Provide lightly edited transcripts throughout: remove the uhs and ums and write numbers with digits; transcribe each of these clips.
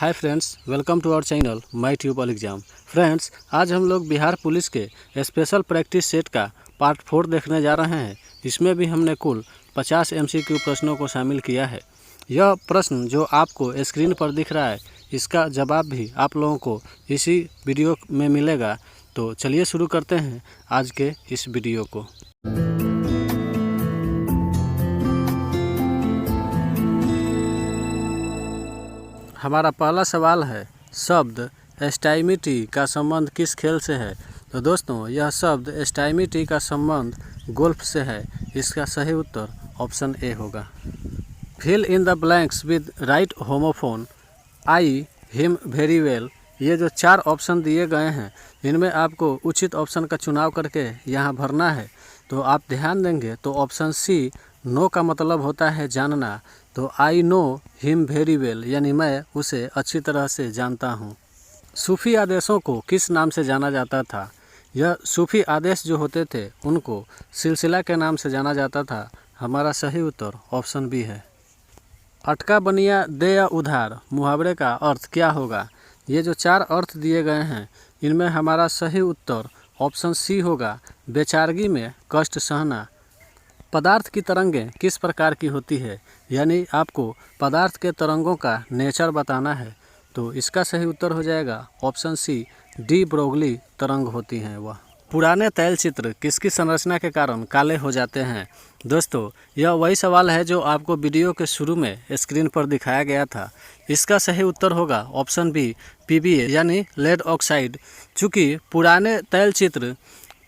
Hi friends, welcome to our channel my tubal exam. Friends, आज हम लोग Bihar police के स्पेशल प्रैक्टिस सेट का पार्ट 4 देखने जा रहे हैं। इसमें भी हमने कुल 50 MCQ प्रश्नों को शामिल किया है। यह प्रश्न जो आपको स्क्रीन पर दिख रहा है, इसका जवाब भी आप लोगों को इसी वीडियो में मिलेगा। तो चलिए शुरू करते हैं आज के इस वीडियो को। हमारा पहला सवाल है, शब्द स्टाइमिटी का संबंध किस खेल से है? तो दोस्तों, यह शब्द स्टाइमिटी का संबंध गोल्फ से है। इसका सही उत्तर ऑप्शन ए होगा। Fill in the blanks with right homophone, I him very well. ये जो 4 ऑप्शन दिए गए हैं, इनमें आपको उचित ऑप्शन का चुनाव करके यहाँ भरना है। तो आप ध्यान देंगे तो ऑप्शन सी नो का मतलब होता है जानना। तो I know him very well, यानी मैं उसे अच्छी तरह से जानता हूँ। सूफी आदेशों को किस नाम से जाना जाता था? यह सूफी आदेश जो होते थे उनको सिलसिला के नाम से जाना जाता था। हमारा सही उत्तर ऑप्शन बी है। अटका बनिया दे या उधार मुहावरे का अर्थ क्या होगा? ये जो 4 अर्थ दिए गए हैं, इनमें हमारा सही उत्तर ऑप्शन सी होगा, बेचारगी में कष्ट सहना। पदार्थ की तरंगें किस प्रकार की होती है? यानी आपको पदार्थ के तरंगों का नेचर बताना है। तो इसका सही उत्तर हो जाएगा ऑप्शन सी, डी ब्रोगली तरंग होती हैं वह। पुराने तैलचित्र किसकी संरचना के कारण काले हो जाते हैं? दोस्तों, यह वही सवाल है जो आपको वीडियो के शुरू में स्क्रीन पर दिखाया गया था। इसका सही उत्तर होगा ऑप्शन बी, PBA यानी लेड ऑक्साइड। चूँकि पुराने तैलचित्र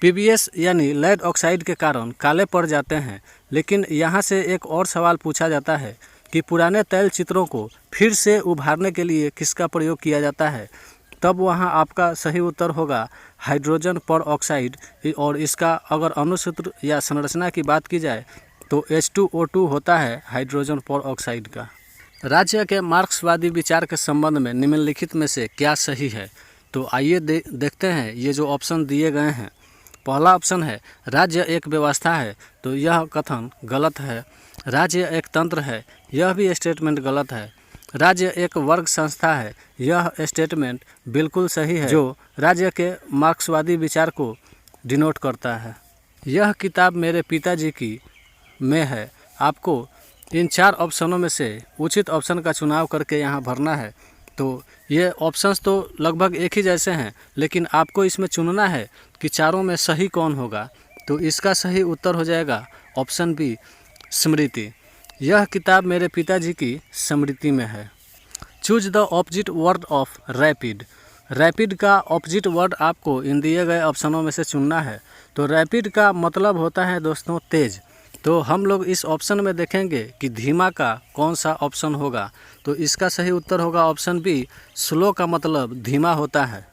PBS यानी लेड ऑक्साइड के कारण काले पड़ जाते हैं, लेकिन यहाँ से एक और सवाल पूछा जाता है कि पुराने तैलचित्रों को फिर से उभारने के लिए किसका प्रयोग किया जाता है? तब वहाँ आपका सही उत्तर होगा हाइड्रोजन पर ऑक्साइड। और इसका अगर अणुसूत्र या संरचना की बात की जाए तो H2O2 होता है हाइड्रोजन पर ऑक्साइड का। राज्य के मार्क्सवादी विचार के संबंध में निम्नलिखित में से क्या सही है? तो आइए देखते हैं ये जो ऑप्शन दिए गए हैं। पहला ऑप्शन है, राज्य एक व्यवस्था है। तो यह कथन गलत है। राज्य एक तंत्र है, यह भी स्टेटमेंट गलत है। राज्य एक वर्ग संस्था है, यह स्टेटमेंट बिल्कुल सही है, जो राज्य के मार्क्सवादी विचार को डिनोट करता है। यह किताब मेरे पिताजी की में है। आपको इन 4 ऑप्शनों में से उचित ऑप्शन का चुनाव करके यहाँ भरना है। तो ये ऑप्शंस तो लगभग एक ही जैसे हैं, लेकिन आपको इसमें चुनना है कि चारों में सही कौन होगा। तो इसका सही उत्तर हो जाएगा ऑप्शन बी, स्मृति। यह किताब मेरे पिताजी की स्मृति में है। Choose the opposite word of rapid. Rapid का ऑपोजिट वर्ड आपको इन दिए गए ऑप्शनों में से चुनना है। तो रैपिड का मतलब होता है दोस्तों तेज। तो हम लोग इस ऑप्शन में देखेंगे कि धीमा का कौन सा ऑप्शन होगा। तो इसका सही उत्तर होगा ऑप्शन बी, स्लो का मतलब धीमा होता है।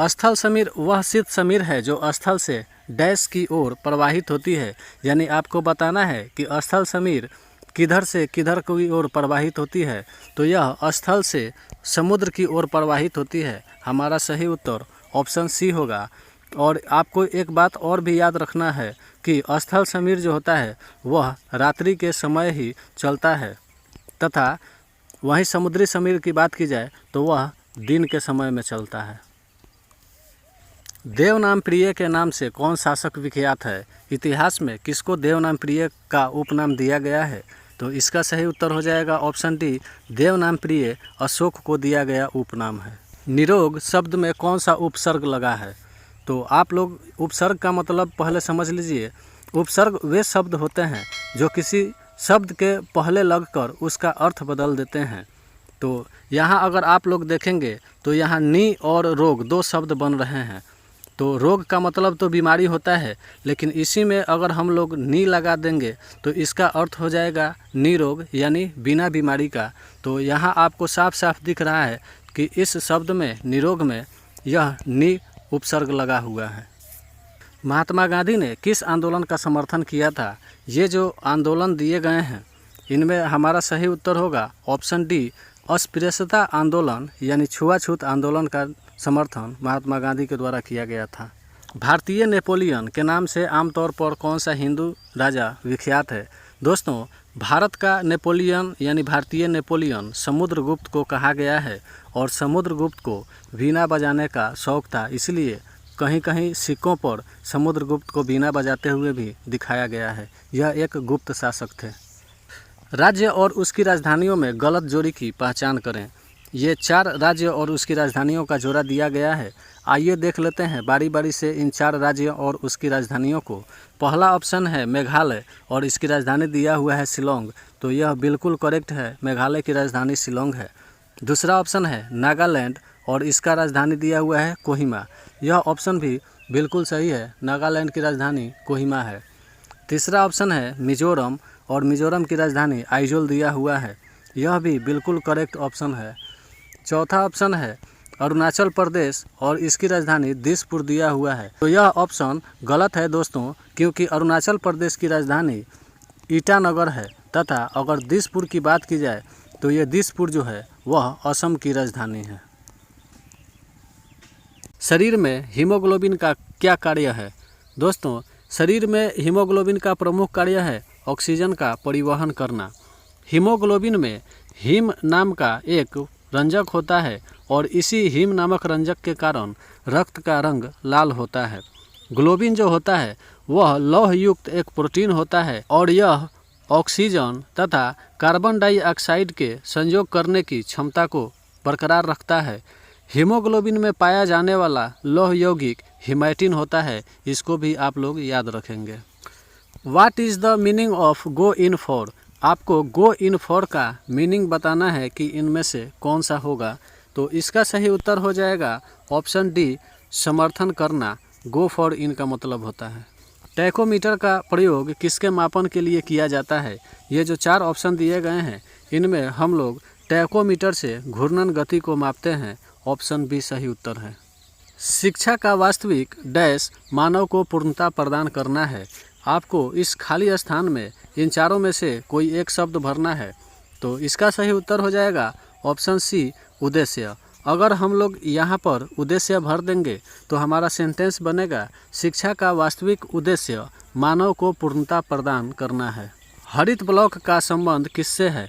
स्थल समीर वह शीत समीर है जो स्थल से डैश की ओर प्रवाहित होती है। यानी आपको बताना है कि स्थल समीर किधर से किधर की ओर प्रवाहित होती है। तो यह स्थल से समुद्र की ओर प्रवाहित होती है। हमारा सही उत्तर ऑप्शन सी होगा। और आपको एक बात और भी याद रखना है कि स्थल समीर जो होता है वह रात्रि के समय ही चलता है, तथा वहीं समुद्री समीर की बात की जाए तो वह दिन के समय में चलता है। देवनाम प्रिय के नाम से कौन शासक विख्यात है? इतिहास में किसको देवनाम प्रिय का उपनाम दिया गया है? तो इसका सही उत्तर हो जाएगा ऑप्शन डी, देवनाम प्रिय अशोक को दिया गया उपनाम है। निरोग शब्द में कौन सा उपसर्ग लगा है? तो आप लोग उपसर्ग का मतलब पहले समझ लीजिए। उपसर्ग वे शब्द होते हैं जो किसी शब्द के पहले लगकर उसका अर्थ बदल देते हैं। तो यहाँ अगर आप लोग देखेंगे तो यहाँ नी और रोग 2 शब्द बन रहे हैं। तो रोग का मतलब तो बीमारी होता है, लेकिन इसी में अगर हम लोग नी लगा देंगे तो इसका अर्थ हो जाएगा निरोग, यानी बिना बीमारी का। तो यहाँ आपको साफ साफ दिख रहा है कि इस शब्द में निरोग में यह नी उपसर्ग लगा हुआ है। महात्मा गांधी ने किस आंदोलन का समर्थन किया था? ये जो आंदोलन दिए गए हैं, इनमें हमारा सही उत्तर होगा ऑप्शन डी, अस्पृश्यता आंदोलन यानी छुआछूत आंदोलन का समर्थन महात्मा गांधी के द्वारा किया गया था। भारतीय नेपोलियन के नाम से आमतौर पर कौन सा हिंदू राजा विख्यात है? दोस्तों, भारत का नेपोलियन यानी भारतीय नेपोलियन समुद्रगुप्त को कहा गया है और समुद्रगुप्त को वीणा बजाने का शौक था, इसलिए कहीं कहीं सिक्कों पर समुद्रगुप्त को वीणा बजाते हुए भी दिखाया गया है। यह एक गुप्त शासक थे। राज्य और उसकी राजधानियों में गलत जोड़ी की पहचान करें। ये 4 राज्य और उसकी राजधानियों का जोड़ा दिया गया है। आइए देख लेते हैं बारी बारी से इन 4 राज्यों और उसकी राजधानियों को। पहला ऑप्शन है मेघालय और इसकी राजधानी दिया हुआ है शिलोंग, तो यह बिल्कुल करेक्ट है, मेघालय की राजधानी शिलोंग है। दूसरा ऑप्शन है नागालैंड और इसका राजधानी दिया हुआ है कोहिमा, यह ऑप्शन भी बिल्कुल सही है, नागालैंड की राजधानी कोहिमा है। तीसरा ऑप्शन है मिजोरम और मिजोरम की राजधानी आइजोल दिया हुआ है, यह भी बिल्कुल करेक्ट ऑप्शन है। चौथा ऑप्शन है अरुणाचल प्रदेश और इसकी राजधानी दिसपुर दिया हुआ है, तो यह ऑप्शन गलत है दोस्तों, क्योंकि अरुणाचल प्रदेश की राजधानी ईटानगर है तथा अगर दिसपुर की बात की जाए तो ये दिसपुर जो है वह असम की राजधानी है। शरीर में हीमोग्लोबिन का क्या कार्य है? दोस्तों, शरीर में हीमोग्लोबिन का प्रमुख कार्य है ऑक्सीजन का परिवहन करना। हीमोग्लोबिन में हीम नाम का एक रंजक होता है और इसी हीम नामक रंजक के कारण रक्त का रंग लाल होता है। ग्लोबिन जो होता है वह लौह युक्त एक प्रोटीन होता है और यह ऑक्सीजन तथा कार्बन डाइऑक्साइड के संयोग करने की क्षमता को बरकरार रखता है। हीमोग्लोबिन में पाया जाने वाला लौह यौगिक हीमैटिन होता है, इसको भी आप लोग याद रखेंगे। What is the meaning of go in for? आपको गो इन फॉर का मीनिंग बताना है कि इनमें से कौन सा होगा, तो इसका सही उत्तर हो जाएगा ऑप्शन डी, समर्थन करना। गो फॉर इन का मतलब होता है। टैकोमीटर का प्रयोग किसके मापन के लिए किया जाता है? ये जो 4 ऑप्शन दिए गए हैं इनमें हम लोग टैकोमीटर से घूर्णन गति को मापते हैं, ऑप्शन बी सही उत्तर है। शिक्षा का वास्तविक डैश मानव को पूर्णता प्रदान करना है। आपको इस खाली स्थान में इन चारों में से कोई एक शब्द भरना है, तो इसका सही उत्तर हो जाएगा ऑप्शन सी, उद्देश्य। अगर हम लोग यहाँ पर उद्देश्य भर देंगे तो हमारा सेंटेंस बनेगा शिक्षा का वास्तविक उद्देश्य मानव को पूर्णता प्रदान करना है। हरित ब्लॉक का संबंध किससे है?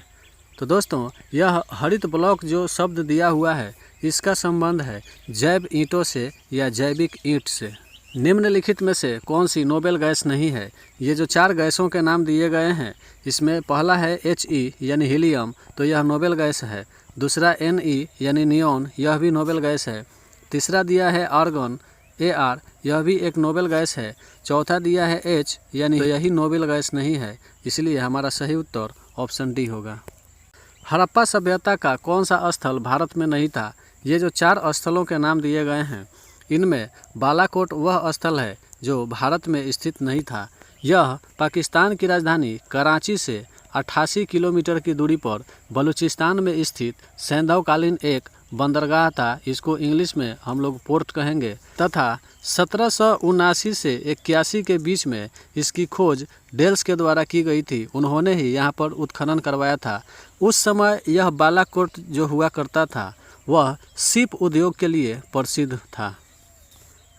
तो दोस्तों, यह हरित ब्लॉक जो शब्द दिया हुआ है इसका संबंध है जैव ईंटों से या जैविक ईंट से। निम्नलिखित में से कौन सी नोबेल गैस नहीं है? ये जो 4 गैसों के नाम दिए गए हैं इसमें पहला है He यानी हीलियम, तो यह नोबेल गैस है। दूसरा Ne यानी नियॉन, यह भी नोबेल गैस है। तीसरा दिया है आर्गन Ar, यह भी एक नोबेल गैस है। चौथा दिया है H यानी तो यही नोबेल गैस नहीं है, इसलिए हमारा सही उत्तर ऑप्शन डी होगा। हड़प्पा सभ्यता का कौन सा स्थल भारत में नहीं था? ये जो 4 स्थलों के नाम दिए गए हैं इनमें बालाकोट वह स्थल है जो भारत में स्थित नहीं था। यह पाकिस्तान की राजधानी कराची से 88 किलोमीटर की दूरी पर बलूचिस्तान में स्थित सैंधवकालीन एक बंदरगाह था, इसको इंग्लिश में हम लोग पोर्ट कहेंगे, तथा 1779 से 81 के बीच में इसकी खोज डेल्स के द्वारा की गई थी। उन्होंने ही यहाँ पर उत्खनन करवाया था। उस समय यह बालाकोट जो हुआ करता था वह शिप उद्योग के लिए प्रसिद्ध था।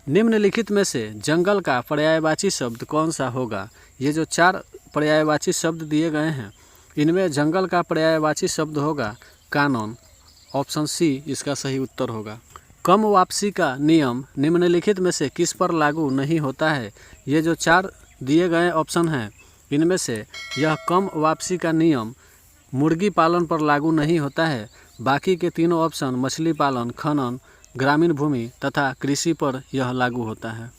निम्नलिखित में से जंगल का पर्यायवाची शब्द कौन सा होगा? ये जो 4 पर्यायवाची शब्द दिए गए हैं इनमें जंगल का पर्यायवाची शब्द होगा कानून, ऑप्शन सी इसका सही उत्तर होगा। कम वापसी का नियम निम्नलिखित में से किस पर लागू नहीं होता है? ये जो 4 दिए गए ऑप्शन हैं इनमें से यह कम वापसी का नियम मुर्गी पालन पर लागू नहीं होता है। बाकी के तीनों ऑप्शन मछली पालन, खनन, ग्रामीण भूमि तथा कृषि पर यह लागू होता है।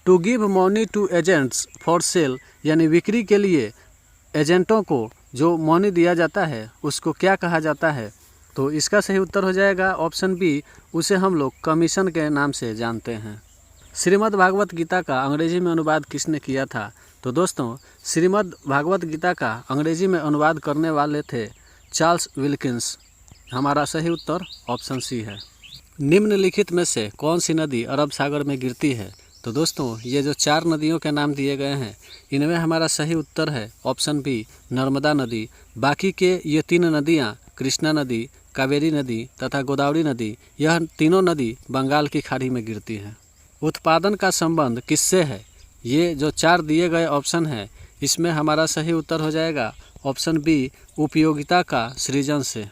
To give money to agents for sale यानी बिक्री के लिए एजेंटों को जो मनी दिया जाता है उसको क्या कहा जाता है? तो इसका सही उत्तर हो जाएगा ऑप्शन बी, उसे हम लोग कमीशन के नाम से जानते हैं। श्रीमद् भागवत गीता का अंग्रेजी में अनुवाद किसने किया था? तो दोस्तों, श्रीमद् भागवत गीता का अंग्रेजी में अनुवाद करने वाले थे चार्ल्स विल्किंस। हमारा सही उत्तर ऑप्शन सी है। निम्नलिखित में से कौन सी नदी अरब सागर में गिरती है? तो दोस्तों, ये जो 4 नदियों के नाम दिए गए हैं इनमें हमारा सही उत्तर है ऑप्शन बी, नर्मदा नदी। बाकी के ये 3 नदियाँ कृष्णा नदी, कावेरी नदी तथा गोदावरी नदी, यह तीनों नदी बंगाल की खाड़ी में गिरती हैं। उत्पादन का संबंध किससे है? ये जो 4 दिए गए ऑप्शन हैं इसमें हमारा सही उत्तर हो जाएगा ऑप्शन बी, उपयोगिता का सृजन से।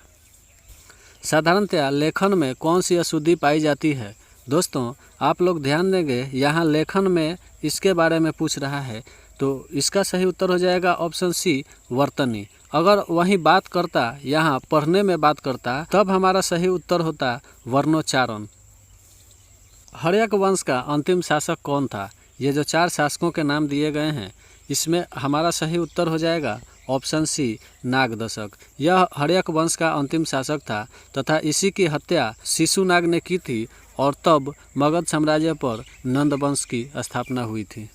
साधारणतया लेखन में कौन सी अशुद्धि पाई जाती है? दोस्तों आप लोग ध्यान देंगे, यहाँ लेखन में इसके बारे में पूछ रहा है, तो इसका सही उत्तर हो जाएगा ऑप्शन सी, वर्तनी। अगर वही बात करता, यहाँ पढ़ने में बात करता, तब हमारा सही उत्तर होता वर्णोच्चारण। हर्यक वंश का अंतिम शासक कौन था? ये जो 4 शासकों के नाम दिए गए हैं, इसमें हमारा सही उत्तर हो जाएगा ऑप्शन सी, नागदशक। यह हर्यक वंश का अंतिम शासक था तथा इसी की हत्या शिशुनाग ने की थी और तब मगध साम्राज्य पर नंद वंश की स्थापना हुई थी।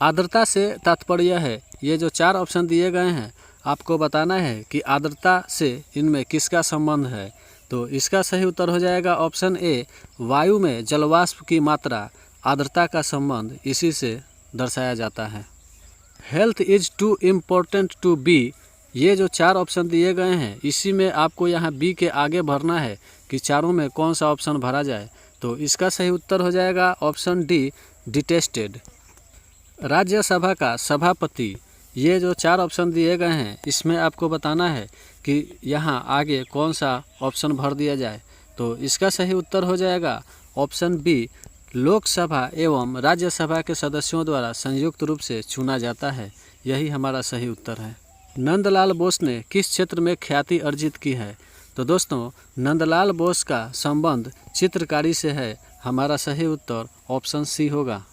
आर्द्रता से तात्पर्य है, ये जो 4 ऑप्शन दिए गए हैं, आपको बताना है कि आर्द्रता से इनमें किसका संबंध है। तो इसका सही उत्तर हो जाएगा ऑप्शन ए, वायु में जलवाष्प की मात्रा, आर्द्रता का संबंध इसी से दर्शाया जाता है। Health is too important to be, ये जो 4 ऑप्शन दिए गए हैं, इसी में आपको यहाँ बी के आगे भरना है कि चारों में कौन सा ऑप्शन भरा जाए। तो इसका सही उत्तर हो जाएगा ऑप्शन डी, डिटेस्टेड। राज्यसभा का सभापति, ये जो 4 ऑप्शन दिए गए हैं, इसमें आपको बताना है कि यहाँ आगे कौन सा ऑप्शन भर दिया जाए। तो इसका सही उत्तर हो जाएगा ऑप्शन बी, लोकसभा एवं राज्यसभा के सदस्यों द्वारा संयुक्त रूप से चुना जाता है। यही हमारा सही उत्तर है। नंदलाल बोस ने किस क्षेत्र में ख्याति अर्जित की है? तो दोस्तों नंदलाल बोस का संबंध चित्रकारी से है। हमारा सही उत्तर ऑप्शन सी होगा।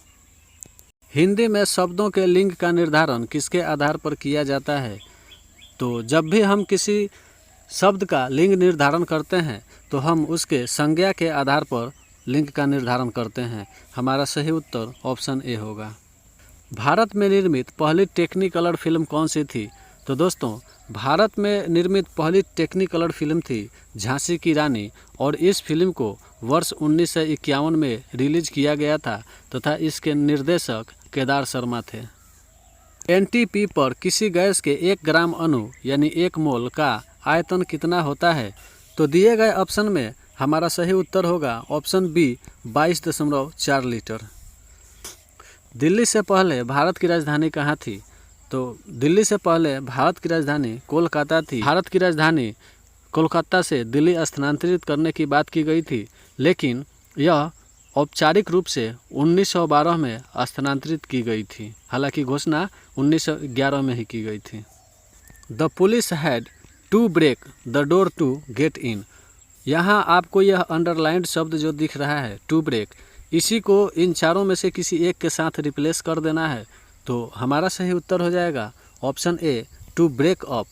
हिंदी में शब्दों के लिंग का निर्धारण किसके आधार पर किया जाता है? तो जब भी हम किसी शब्द का लिंग निर्धारण करते हैं तो हम उसके संज्ञा के आधार पर लिंग का निर्धारण करते हैं। हमारा सही उत्तर ऑप्शन ए होगा। भारत में निर्मित पहली टेक्निकलर फिल्म कौन सी थी? तो दोस्तों भारत में निर्मित पहली टेक्निकलर फिल्म थी झांसी की रानी और इस फिल्म को वर्ष 1951 में रिलीज किया गया था तथा इसके निर्देशक केदार शर्मा थे। एनटीपी पर किसी गैस के 1 ग्राम अणु यानी 1 मोल का आयतन कितना होता है? तो दिए गए ऑप्शन में हमारा सही उत्तर होगा ऑप्शन बी, 22.4 लीटर। दिल्ली से पहले भारत की राजधानी कहाँ थी? तो दिल्ली से पहले भारत की राजधानी कोलकाता थी। भारत की राजधानी कोलकाता से दिल्ली स्थानांतरित करने की बात की गई थी, लेकिन यह औपचारिक रूप से 1912 में स्थानांतरित की गई थी। हालांकि घोषणा 1911 में ही की गई थी। The police had to break the door to get in, यहाँ आपको यह अंडरलाइंड शब्द जो दिख रहा है टू ब्रेक, इसी को इन चारों में से किसी एक के साथ रिप्लेस कर देना है। तो हमारा सही उत्तर हो जाएगा option A, to break up.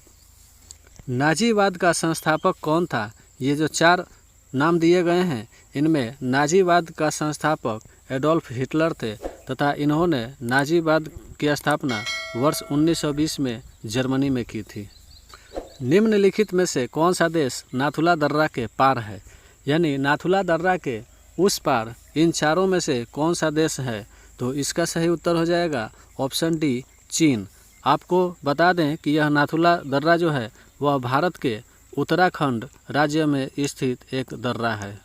नाजीवाद का संस्थापक कौन था? ये जो 4 नाम दिए गए हैं, इनमें नाजीवाद का संस्थापक एडोल्फ हिटलर थे तथा इन्होंने नाजीवाद की स्थापना वर्ष 1920 में जर्मनी में की थी। निम्नलिखित में से कौन सा देश नाथुला दर्रा के पार है? यानी नाथुला दर्रा के उस पार इन चारों में से कौन सा देश है? तो इसका सही उत्तर हो जाएगा ऑप्शन डी, चीन। आपको बता दें कि यह नाथुला दर्रा जो है वह भारत के उत्तराखंड राज्य में स्थित एक दर्रा है।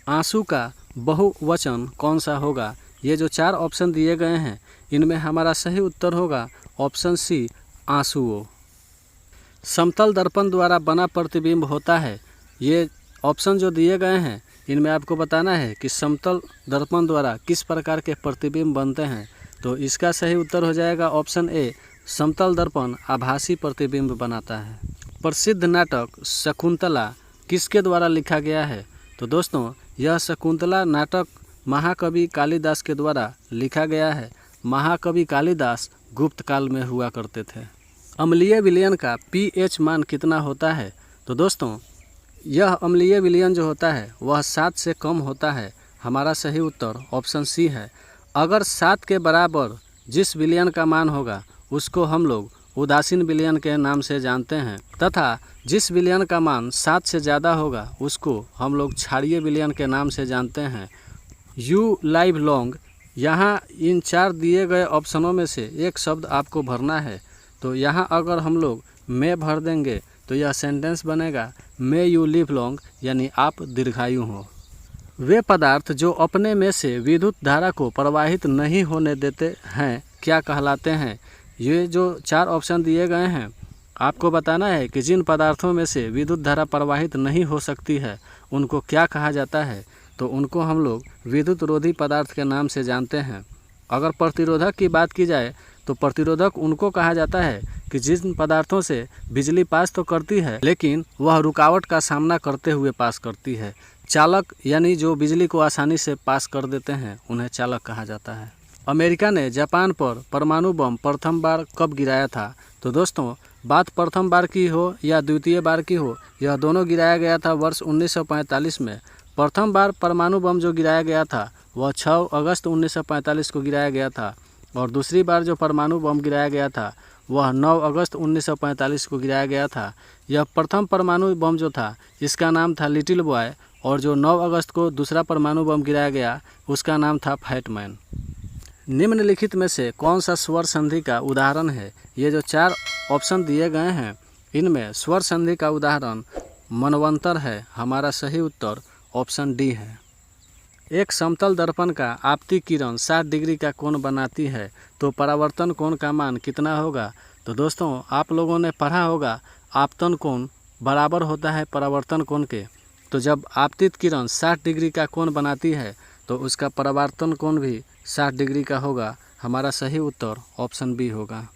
आंसू का बहुवचन कौन सा होगा? ये जो 4 ऑप्शन दिए गए हैं, इनमें हमारा सही उत्तर होगा ऑप्शन सी, आंसुओं। समतल दर्पण द्वारा बना प्रतिबिंब होता है। ये ऑप्शन जो दिए गए हैं, इनमें आपको बताना है कि समतल दर्पण द्वारा किस प्रकार के प्रतिबिंब बनते हैं। तो इसका सही उत्तर हो जाएगा ऑप्शन ए, समतल दर्पण आभासी प्रतिबिंब बनाता है। प्रसिद्ध नाटक शकुंतला किसके द्वारा लिखा गया है? तो दोस्तों यह शकुंतला नाटक महाकवि कालिदास के द्वारा लिखा गया है। महाकवि कालिदास गुप्त काल में हुआ करते थे। अम्लीय विलयन का pH मान कितना होता है? तो दोस्तों यह अम्लीय विलयन जो होता है वह 7 से कम होता है। हमारा सही उत्तर ऑप्शन सी है। अगर 7 के बराबर जिस विलयन का मान होगा उसको हम लोग उदासीन विलयन के नाम से जानते हैं तथा जिस विलयन का मान 7 से ज़्यादा होगा उसको हम लोग क्षारीय विलयन के नाम से जानते हैं। यू लाइव लॉन्ग, यहाँ इन 4 दिए गए ऑप्शनों में से एक शब्द आपको भरना है। तो यहाँ अगर हम लोग मे भर देंगे तो यह सेंटेंस बनेगा मे यू लिव लॉन्ग, यानी आप दीर्घायु हो। वे पदार्थ जो अपने में से विद्युत धारा को प्रवाहित नहीं होने देते हैं क्या कहलाते हैं। ये जो 4 ऑप्शन दिए गए हैं आपको बताना है कि जिन पदार्थों में से विद्युत धारा प्रवाहित नहीं हो सकती है उनको क्या कहा जाता है। तो उनको हम लोग विद्युत रोधी पदार्थ के नाम से जानते हैं। अगर प्रतिरोधक की बात की जाए तो प्रतिरोधक उनको कहा जाता है कि जिन पदार्थों से बिजली पास तो करती है लेकिन वह रुकावट का सामना करते हुए पास करती है। चालक यानी जो बिजली को आसानी से पास कर देते हैं उन्हें चालक कहा जाता है। अमेरिका ने जापान पर परमाणु बम प्रथम बार कब गिराया था। तो दोस्तों बात प्रथम बार की हो या द्वितीय बार की हो, यह दोनों गिराया गया था वर्ष 1945 में। प्रथम बार परमाणु बम जो गिराया गया था वह 6 अगस्त 1945 को गिराया गया था और दूसरी बार जो परमाणु बम गिराया गया था वह 9 अगस्त 1945 को गिराया गया था। यह प्रथम परमाणु बम जो था इसका नाम था लिटिल बॉय और जो 9 अगस्त को दूसरा परमाणु बम गिराया गया उसका नाम था फैट मैन। निम्नलिखित में से कौन सा स्वर संधि का उदाहरण है। ये जो 4 ऑप्शन दिए गए हैं इनमें स्वर संधि का उदाहरण मनवंतर है। हमारा सही उत्तर ऑप्शन डी है। एक समतल दर्पण का आपती किरण 60 डिग्री का कोण बनाती है तो परावर्तन कोण का मान कितना होगा। तो दोस्तों आप लोगों ने पढ़ा होगा आपतन कोण बराबर होता है परावर्तन कोण के। तो जब आपतित किरण 60 डिग्री का कोण बनाती है तो उसका परावर्तन कोण भी 60 डिग्री का होगा। हमारा सही उत्तर ऑप्शन बी होगा।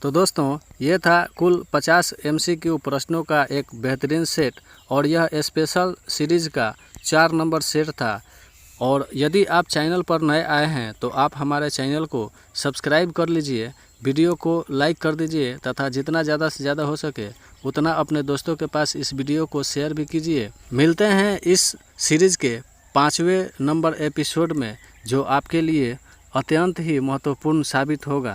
तो दोस्तों ये था कुल 50 MCQ प्रश्नों का एक बेहतरीन सेट और यह स्पेशल सीरीज़ का 4 नंबर सेट था। और यदि आप चैनल पर नए आए हैं तो आप हमारे चैनल को सब्सक्राइब कर लीजिए, वीडियो को लाइक कर दीजिए तथा जितना ज़्यादा से ज़्यादा हो सके उतना अपने दोस्तों के पास इस वीडियो को शेयर भी कीजिए। मिलते हैं इस सीरीज़ के 5वें नंबर एपिसोड में जो आपके लिए अत्यंत ही महत्वपूर्ण साबित होगा।